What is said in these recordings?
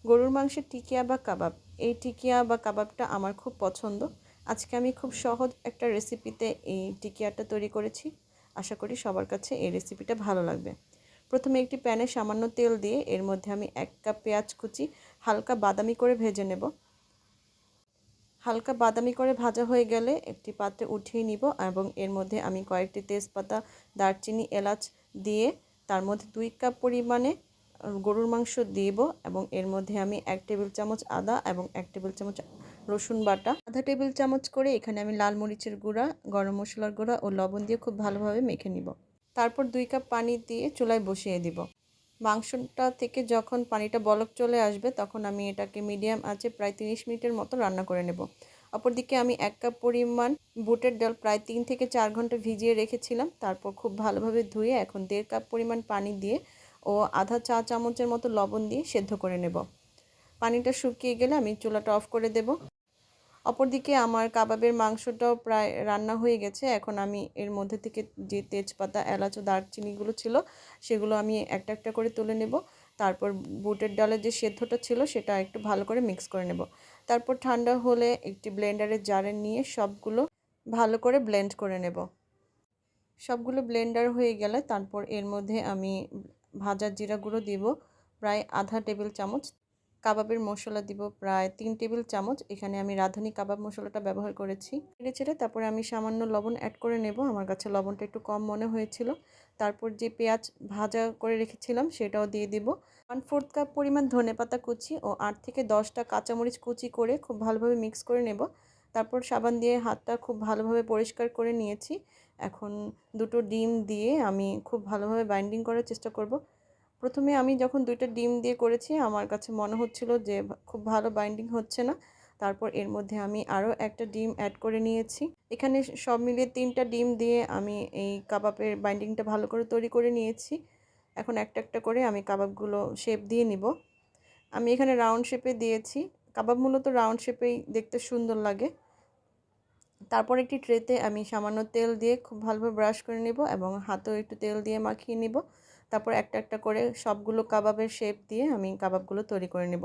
গরুর মাংসের টিকিয়া বা কাবাব, এই টিকিয়া বা কাবাবটা আমার খুব পছন্দ। আজকে আমি খুব সহজ একটা রেসিপিতে এই টিকিয়াটা তৈরি করেছি। আশা করি সবার কাছে এই রেসিপিটা ভালো লাগবে। প্রথমে একটি প্যানে সামান্য তেল দিয়ে এর মধ্যে আমি 1 কাপ পেঁয়াজ কুচি হালকা বাদামি করে ভেজে নেব। হালকা বাদামি করে ভাজা হয়ে গেলে একটি পাত্রে উঠিয়ে নিব এবং এর মধ্যে আমি কয়েকটি তেজপাতা, দারচিনি, এলাচ দিয়ে তার মধ্যে 2 কাপ পরিমাণে গরুর মাংস দিব এবং এর মধ্যে আমি 1 টেবিল চামচ আদা এবং 1 টেবিল চামচ রসুন বাটা, আধা টেবিল চামচ করে এখানে আমি লাল মরিচের গুঁড়া, গরম মশলার গুঁড়া ও লবণ দিয়ে খুব ভালোভাবে মেখে নিব। তারপর 2 কাপ পানি দিয়ে চুলায় বসিয়ে দিব। মাংসটা থেকে যখন পানিটা বলক চলে আসবে তখন আমি এটাকে মিডিয়াম আঁচে প্রায় 30 মিনিটের মতো রান্না করে নেব। অপরদিকে আমি 1 কাপ পরিমাণ বুটের ডাল প্রায় 3 থেকে 4 ঘন্টা ভিজিয়ে রেখেছিলাম। তারপর খুব ভালোভাবে ধুয়ে এখন 1.5 কাপ পরিমাণ পানি দিয়ে ও আধা চা চামচের মতো লবণ দিয়ে সেদ্ধ করে নেব। পানিটা শুকিয়ে গেলে আমি চুলাটা অফ করে দেব। অপরদিকে আমার কাবাবের মাংসটাও প্রায় রান্না হয়ে গেছে। এখন আমি এর মধ্যে থেকে যে তেজপাতা, এলাচ ও দারচিনিগুলো ছিল সেগুলো আমি একটা একটা করে তুলে নেব। তারপর বুটের ডালের যে সেদ্ধটা ছিল সেটা একটু ভালো করে মিক্স করে নেব। তারপর ঠান্ডা হলে একটি ব্লেন্ডারের জারে নিয়ে সবগুলো ভালো করে ব্লেন্ড করে নেব। সবগুলো ব্লেন্ডার হয়ে গেলে তারপর এর মধ্যে আমি ভাজা জিরা গুঁড়ো দিব প্রায় আধা টেবিল চামচ, কাবাবের মশলা দিব প্রায় 3 টেবিল চামচ। এখানে আমি রাঁধুনি কাবাব মশলাটা ব্যবহার করেছি। নেড়েচেড়ে তারপরে আমি সামান্য লবণ অ্যাড করে নেব। আমার কাছে লবণটা একটু কম মনে হয়েছিল। তারপর যে পেঁয়াজ ভাজা করে রেখেছিলাম সেটাও দিয়ে দিব। 1/4 কাপ পরিমাণ ধনেপাতা কুচি ও 8 থেকে 10টা কাঁচামরিচ কুচি করে খুব ভালোভাবে মিক্স করে নেব। তারপর সাবান দিয়ে হাতটা খুব ভালোভাবে পরিষ্কার করে নিয়েছি। এখন দুটো ডিম দিয়ে আমি খুব ভালোভাবে বাইন্ডিং করার চেষ্টা করব। প্রথমে আমি যখন 2টা ডিম দিয়ে করেছি আমার কাছে মনে হচ্ছিল যে খুব ভালো বাইন্ডিং হচ্ছে না। তারপর এর মধ্যে আমি আরও একটা ডিম অ্যাড করে নিয়েছি। এখানে সব মিলিয়ে 3টা ডিম দিয়ে আমি এই কাবাবের বাইন্ডিংটা ভালো করে তৈরি করে নিয়েছি। এখন একটা একটা করে আমি কাবাবগুলো শেপ দিয়ে নিব। আমি এখানে রাউন্ড শেপে দিয়েছি। কাবাব মূলত রাউন্ড শেপেই দেখতে সুন্দর লাগে। তারপর একটি ট্রেতে আমি সামান্য তেল দিয়ে খুব ভালোভাবে ব্রাশ করে নেব এবং হাতেও একটু তেল দিয়ে মাখিয়ে নেব। তারপর একটা একটা করে সবগুলো কাবাবের শেপ দিয়ে আমি কাবাবগুলো তৈরি করে নেব।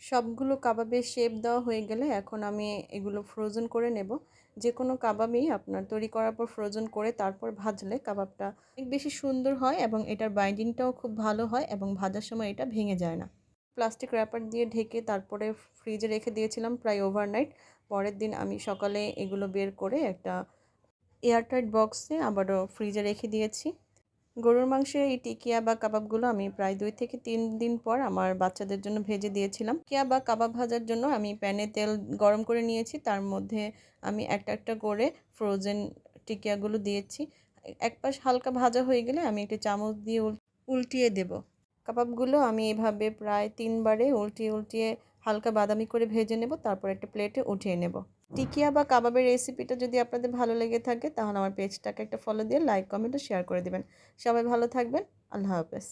সবগুলো কাবাবের শেপ দেওয়া হয়ে গেলে এখন আমি এগুলো ফ্রোজেন করে নেব। যে কোনো কাবাবই আপনার তৈরি করার পর ফ্রোজেন করে তারপর ভাজলে কাবাবটা অনেক বেশি সুন্দর হয় এবং এটার বাইন্ডিংটাও খুব ভালো হয় এবং ভাজার সময় এটা ভেঙে যায় না। প্লাস্টিক র্যাপার দিয়ে ঢেকে তারপরে ফ্রিজে রেখে দিয়েছিলাম প্রায় ওভারনাইট। পরের দিন আমি সকালে এগুলো বের করে একটা এয়ারটাইট বক্সে আবারও ফ্রিজে রেখে দিয়েছি। গরুর মাংসের এই টিকিয়া বা কাবাবগুলো আমি প্রায় 2 থেকে 3 দিন পর আমার বাচ্চাদের জন্য ভেজে দিয়েছিলাম। টিকিয়া বা কাবাব ভাজার জন্য আমি প্যানে তেল গরম করে নিয়েছি। তার মধ্যে আমি একটা একটা করে ফ্রোজেন টিকিয়াগুলো দিয়েছি। এক পাশ হালকা ভাজা হয়ে গেলে আমি একটি চামচ দিয়ে উল্টিয়ে দেব। কাবাবগুলো আমি এভাবে প্রায় 3 বারে উল্টিয়ে উল্টিয়ে হালকা বাদামি করে ভেজে নেব। তারপর একটা প্লেটে উঠিয়ে নেব। টিকিয়া বা কাবাবের রেসিপিটা যদি আপনাদের ভালো লেগে থাকে তাহলে আমার পেজটাকে একটা ফলো দিয়ে লাইক, কমেন্ট ও শেয়ার করে দিবেন। সবাই ভালো থাকবেন। আল্লাহ হাফেজ।